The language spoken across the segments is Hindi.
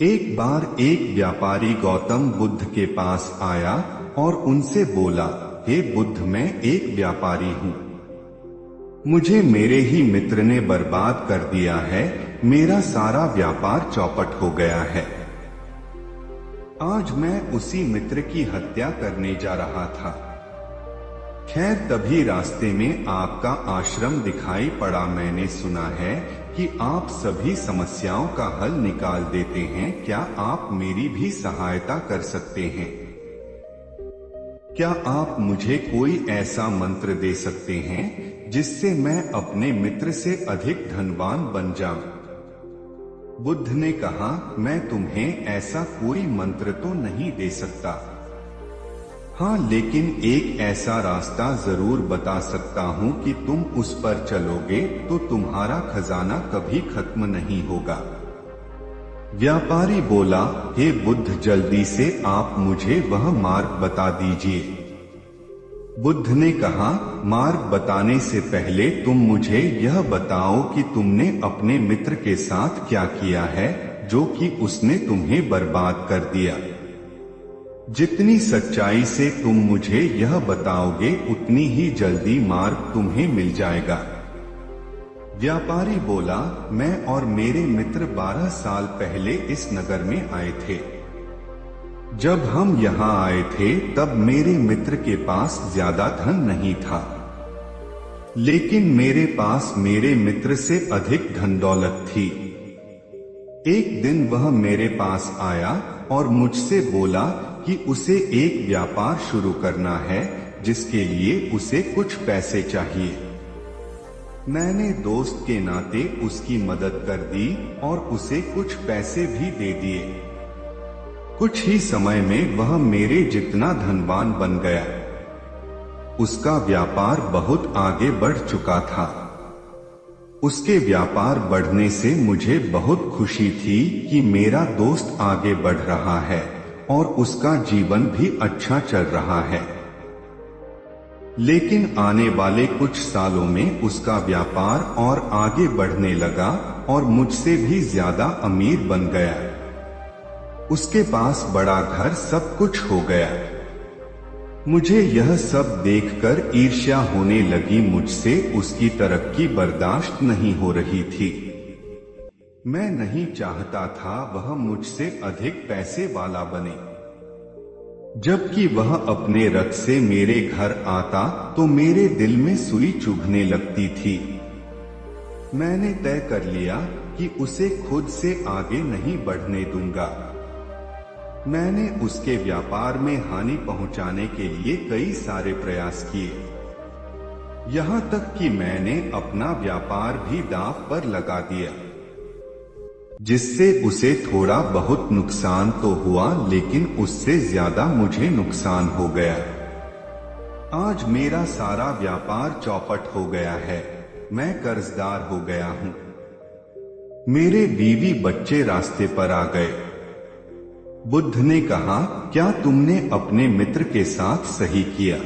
एक बार एक व्यापारी गौतम बुद्ध के पास आया और उनसे बोला, हे बुद्ध, मैं एक व्यापारी हूँ। मुझे मेरे ही मित्र ने बर्बाद कर दिया है। मेरा सारा व्यापार चौपट हो गया है। आज मैं उसी मित्र की हत्या करने जा रहा था। खैर, तभी रास्ते में आपका आश्रम दिखाई पड़ा। मैंने सुना है कि आप सभी समस्याओं का हल निकाल देते हैं। क्या आप मेरी भी सहायता कर सकते हैं? क्या आप मुझे कोई ऐसा मंत्र दे सकते हैं जिससे मैं अपने मित्र से अधिक धनवान बन जाऊं? बुद्ध ने कहा, मैं तुम्हें ऐसा कोई मंत्र तो नहीं दे सकता। हाँ, लेकिन एक ऐसा रास्ता जरूर बता सकता हूँ कि तुम उस पर चलोगे तो तुम्हारा खजाना कभी खत्म नहीं होगा। व्यापारी बोला, हे बुद्ध, जल्दी से आप मुझे वह मार्ग बता दीजिए। बुद्ध ने कहा, मार्ग बताने से पहले तुम मुझे यह बताओ कि तुमने अपने मित्र के साथ क्या किया है जो कि उसने तुम्हें बर्बाद कर दिया। जितनी सच्चाई से तुम मुझे यह बताओगे उतनी ही जल्दी मार्ग तुम्हें मिल जाएगा। व्यापारी बोला, मैं और मेरे मित्र 12 साल पहले इस नगर में आए थे। जब हम यहाँ आए थे तब मेरे मित्र के पास ज्यादा धन नहीं था, लेकिन मेरे पास मेरे मित्र से अधिक धन दौलत थी। एक दिन वह मेरे पास आया और मुझसे बोला कि उसे एक व्यापार शुरू करना है जिसके लिए उसे कुछ पैसे चाहिए। मैंने दोस्त के नाते उसकी मदद कर दी और उसे कुछ पैसे भी दे दिए। कुछ ही समय में वह मेरे जितना धनवान बन गया। उसका व्यापार बहुत आगे बढ़ चुका था। उसके व्यापार बढ़ने से मुझे बहुत खुशी थी कि मेरा दोस्त आगे बढ़ रहा है और उसका जीवन भी अच्छा चल रहा है। लेकिन आने वाले कुछ सालों में उसका व्यापार और आगे बढ़ने लगा और मुझसे भी ज्यादा अमीर बन गया। उसके पास बड़ा घर, सब कुछ हो गया। मुझे यह सब देखकर ईर्ष्या होने लगी। मुझसे उसकी तरक्की बर्दाश्त नहीं हो रही थी। मैं नहीं चाहता था वह मुझसे अधिक पैसे वाला बने। जबकि वह अपने रथ से मेरे घर आता तो मेरे दिल में सुई चुभने लगती थी। मैंने तय कर लिया कि उसे खुद से आगे नहीं बढ़ने दूंगा। मैंने उसके व्यापार में हानि पहुंचाने के लिए कई सारे प्रयास किए। यहाँ तक कि मैंने अपना व्यापार भी दांव पर लगा दिया, जिससे उसे थोड़ा बहुत नुकसान तो हुआ, लेकिन उससे ज्यादा मुझे नुकसान हो गया। आज मेरा सारा व्यापार चौपट हो गया है। मैं कर्जदार हो गया हूँ। मेरे बीवी बच्चे रास्ते पर आ गए। बुद्ध ने कहा, क्या तुमने अपने मित्र के साथ सही किया?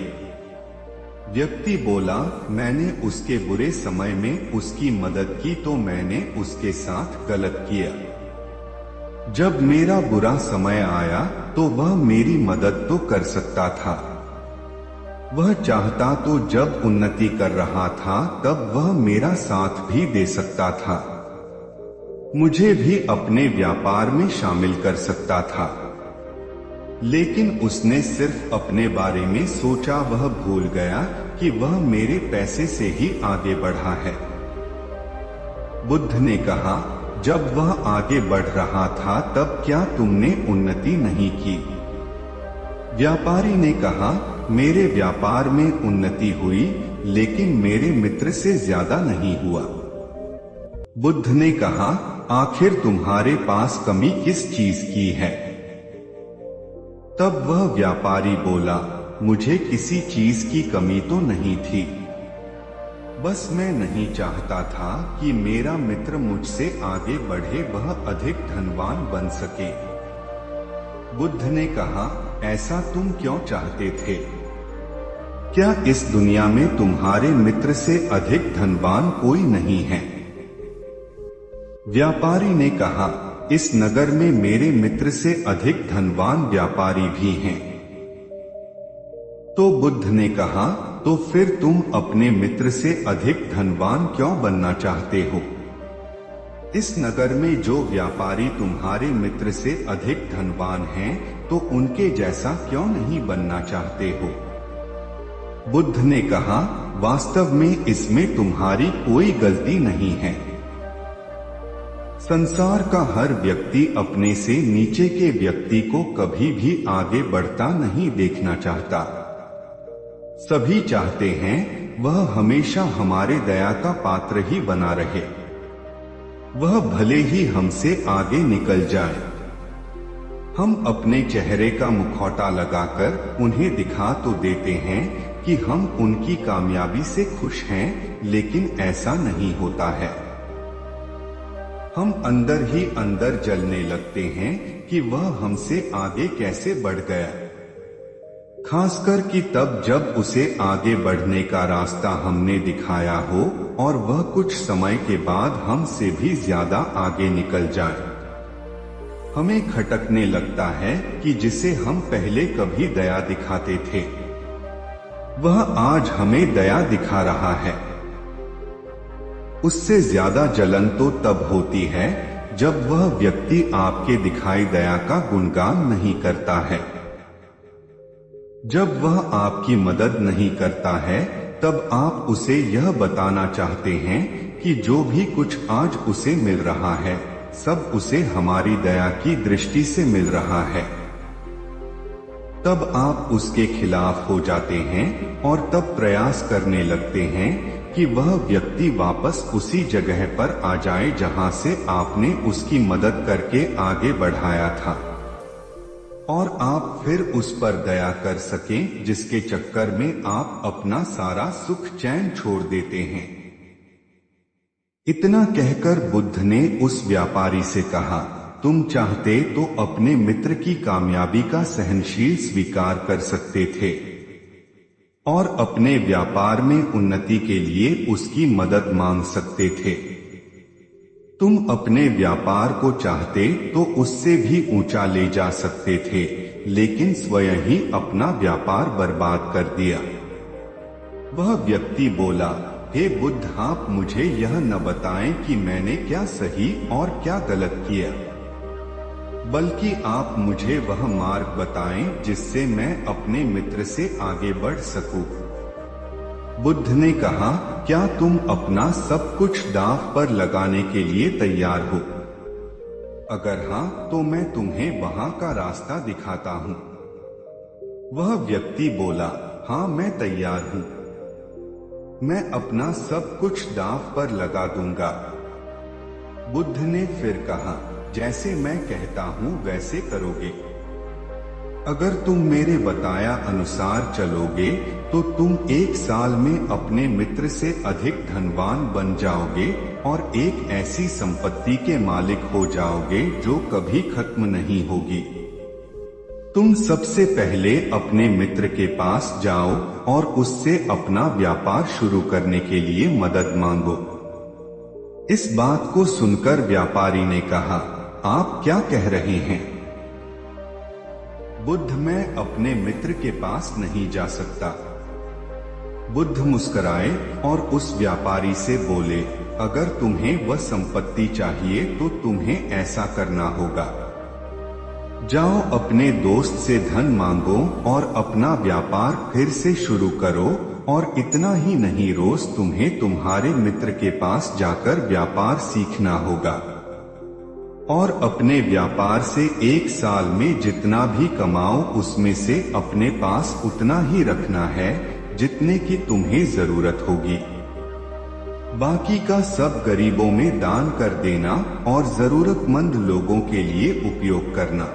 व्यक्ति बोला, मैंने उसके बुरे समय में उसकी मदद की तो मैंने उसके साथ गलत किया। जब मेरा बुरा समय आया तो वह मेरी मदद तो कर सकता था। वह चाहता तो जब उन्नति कर रहा था तब वह मेरा साथ भी दे सकता था। मुझे भी अपने व्यापार में शामिल कर सकता था, लेकिन उसने सिर्फ अपने बारे में सोचा। वह भूल गया कि वह मेरे पैसे से ही आगे बढ़ा है। बुद्ध ने कहा, जब वह आगे बढ़ रहा था तब क्या तुमने उन्नति नहीं की? व्यापारी ने कहा, मेरे व्यापार में उन्नति हुई, लेकिन मेरे मित्र से ज्यादा नहीं हुआ। बुद्ध ने कहा, आखिर तुम्हारे पास कमी किस चीज की है? तब वह व्यापारी बोला, मुझे किसी चीज की कमी तो नहीं थी, बस मैं नहीं चाहता था कि मेरा मित्र मुझसे आगे बढ़े, वह अधिक धनवान बन सके। बुद्ध ने कहा, ऐसा तुम क्यों चाहते थे? क्या इस दुनिया में तुम्हारे मित्र से अधिक धनवान कोई नहीं है? व्यापारी ने कहा, इस नगर में मेरे मित्र से अधिक धनवान व्यापारी भी हैं। तो बुद्ध ने कहा, तो फिर तुम अपने मित्र से अधिक धनवान क्यों बनना चाहते हो? इस नगर में जो व्यापारी तुम्हारे मित्र से अधिक धनवान हैं, तो उनके जैसा क्यों नहीं बनना चाहते हो? बुद्ध ने कहा, वास्तव में इसमें तुम्हारी कोई गलती नहीं है। संसार का हर व्यक्ति अपने से नीचे के व्यक्ति को कभी भी आगे बढ़ता नहीं देखना चाहता। सभी चाहते हैं वह हमेशा हमारे दया का पात्र ही बना रहे, वह भले ही हमसे आगे निकल जाए। हम अपने चेहरे का मुखौटा लगाकर उन्हें दिखा तो देते हैं कि हम उनकी कामयाबी से खुश हैं, लेकिन ऐसा नहीं होता है। हम अंदर ही अंदर जलने लगते हैं कि वह हमसे आगे कैसे बढ़ गया, खासकर कि तब जब उसे आगे बढ़ने का रास्ता हमने दिखाया हो और वह कुछ समय के बाद हमसे भी ज्यादा आगे निकल जाए। हमें खटकने लगता है कि जिसे हम पहले कभी दया दिखाते थे, वह आज हमें दया दिखा रहा है। उससे ज्यादा जलन तो तब होती है जब वह व्यक्ति आपके दिखाई दया का गुणगान नहीं करता है। जब वह आपकी मदद नहीं करता है, तब आप उसे यह बताना चाहते हैं कि जो भी कुछ आज उसे मिल रहा है, सब उसे हमारी दया की दृष्टि से मिल रहा है। तब आप उसके खिलाफ हो जाते हैं और तब प्रयास करने लगते हैं कि वह व्यक्ति वापस उसी जगह पर आ जाए जहां से आपने उसकी मदद करके आगे बढ़ाया था, और आप फिर उस पर दया कर सकें, जिसके चक्कर में आप अपना सारा सुख चैन छोड़ देते हैं। इतना कहकर बुद्ध ने उस व्यापारी से कहा, तुम चाहते तो अपने मित्र की कामयाबी का सहनशील स्वीकार कर सकते थे और अपने व्यापार में उन्नति के लिए उसकी मदद मांग सकते थे। तुम अपने व्यापार को चाहते तो उससे भी ऊंचा ले जा सकते थे, लेकिन स्वयं ही अपना व्यापार बर्बाद कर दिया। वह व्यक्ति बोला, हे बुद्ध, आप मुझे यह न बताएं कि मैंने क्या सही और क्या गलत किया, बल्कि आप मुझे वह मार्ग बताएं जिससे मैं अपने मित्र से आगे बढ़ सकूं। बुद्ध ने कहा, क्या तुम अपना सब कुछ दांव पर लगाने के लिए तैयार हो? अगर हाँ, तो मैं तुम्हें वहां का रास्ता दिखाता हूँ। वह व्यक्ति बोला, हाँ मैं तैयार हूँ, मैं अपना सब कुछ दांव पर लगा दूंगा। बुद्ध ने फिर कहा, जैसे मैं कहता हूँ वैसे करोगे? अगर तुम मेरे बताया अनुसार चलोगे तो तुम 1 साल में अपने मित्र से अधिक धनवान बन जाओगे और एक ऐसी संपत्ति के मालिक हो जाओगे जो कभी खत्म नहीं होगी। तुम सबसे पहले अपने मित्र के पास जाओ और उससे अपना व्यापार शुरू करने के लिए मदद मांगो। इस बात को सुनकर व्यापारी ने कहा, आप क्या कह रहे हैं? बुद्ध, मैं अपने मित्र के पास नहीं जा सकता। बुद्ध मुस्कुराए और उस व्यापारी से बोले, अगर तुम्हें वह संपत्ति चाहिए तो तुम्हें ऐसा करना होगा। जाओ अपने दोस्त से धन मांगो और अपना व्यापार फिर से शुरू करो, और इतना ही नहीं, रोज तुम्हें तुम्हारे मित्र के पास जाकर व्यापार सीखना होगा और अपने व्यापार से 1 साल में जितना भी कमाओ उसमें से अपने पास उतना ही रखना है जितने की तुम्हें जरूरत होगी। बाकी का सब गरीबों में दान कर देना और जरूरतमंद लोगों के लिए उपयोग करना।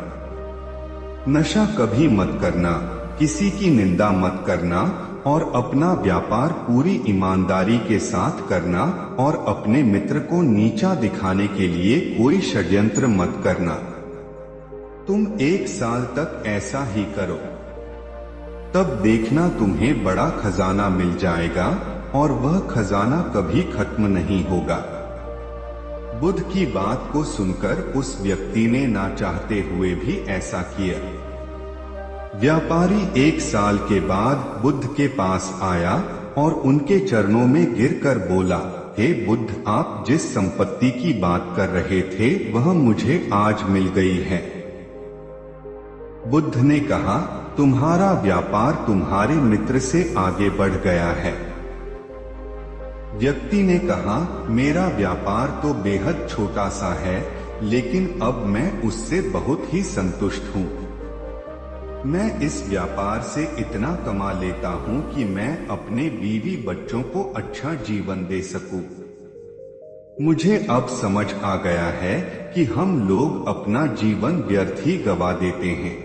नशा कभी मत करना, किसी की निंदा मत करना और अपना व्यापार पूरी ईमानदारी के साथ करना और अपने मित्र को नीचा दिखाने के लिए कोई षड्यंत्र मत करना। तुम 1 साल तक ऐसा ही करो, तब देखना तुम्हें बड़ा खजाना मिल जाएगा और वह खजाना कभी खत्म नहीं होगा। बुद्ध की बात को सुनकर उस व्यक्ति ने ना चाहते हुए भी ऐसा किया। व्यापारी 1 साल के बाद बुद्ध के पास आया और उनके चरणों में गिरकर बोला, हे बुद्ध, आप जिस संपत्ति की बात कर रहे थे वह मुझे आज मिल गई है। बुद्ध ने कहा, तुम्हारा व्यापार तुम्हारे मित्र से आगे बढ़ गया है। व्यक्ति ने कहा, मेरा व्यापार तो बेहद छोटा सा है, लेकिन अब मैं उससे बहुत ही संतुष्ट हूँ। मैं इस व्यापार से इतना कमा लेता हूँ कि मैं अपने बीवी बच्चों को अच्छा जीवन दे सकूं। मुझे अब समझ आ गया है कि हम लोग अपना जीवन व्यर्थ ही गवा देते हैं।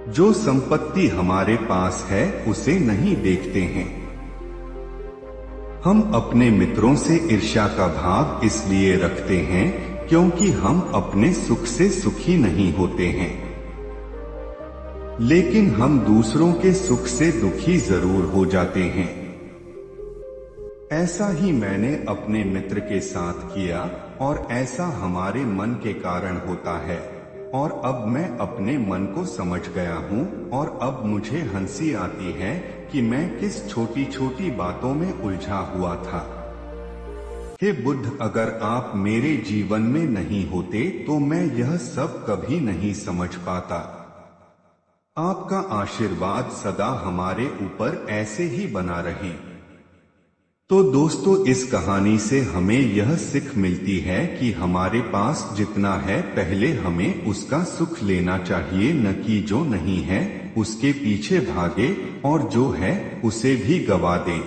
जो संपत्ति हमारे पास है उसे नहीं देखते हैं। हम अपने मित्रों से ईर्ष्या का भाव इसलिए रखते हैं क्योंकि हम अपने सुख से सुखी नहीं होते हैं, लेकिन हम दूसरों के सुख से दुखी जरूर हो जाते हैं। ऐसा ही मैंने अपने मित्र के साथ किया और ऐसा हमारे मन के कारण होता है। और अब मैं अपने मन को समझ गया हूँ और अब मुझे हंसी आती है कि मैं किस छोटी छोटी बातों में उलझा हुआ था। हे बुद्ध, अगर आप मेरे जीवन में नहीं होते तो मैं यह सब कभी नहीं समझ पाता। आपका आशीर्वाद सदा हमारे ऊपर ऐसे ही बना रहे। तो दोस्तों, इस कहानी से हमें यह सीख मिलती है कि हमारे पास जितना है पहले हमें उसका सुख लेना चाहिए, न कि जो नहीं है उसके पीछे भागे और जो है उसे भी गवा दें।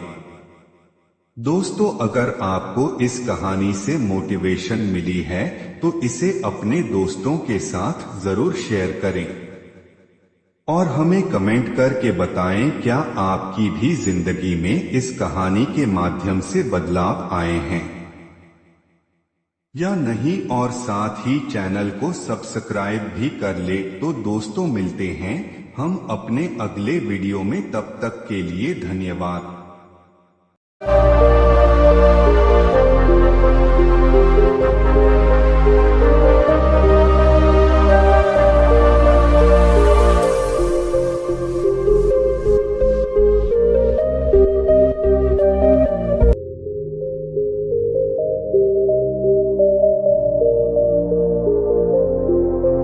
दोस्तों, अगर आपको इस कहानी से मोटिवेशन मिली है तो इसे अपने दोस्तों के साथ जरूर शेयर करें और हमें कमेंट करके बताएं क्या आपकी भी जिंदगी में इस कहानी के माध्यम से बदलाव आए हैं या नहीं, और साथ ही चैनल को सब्सक्राइब भी कर ले। तो दोस्तों, मिलते हैं हम अपने अगले वीडियो में, तब तक के लिए धन्यवाद।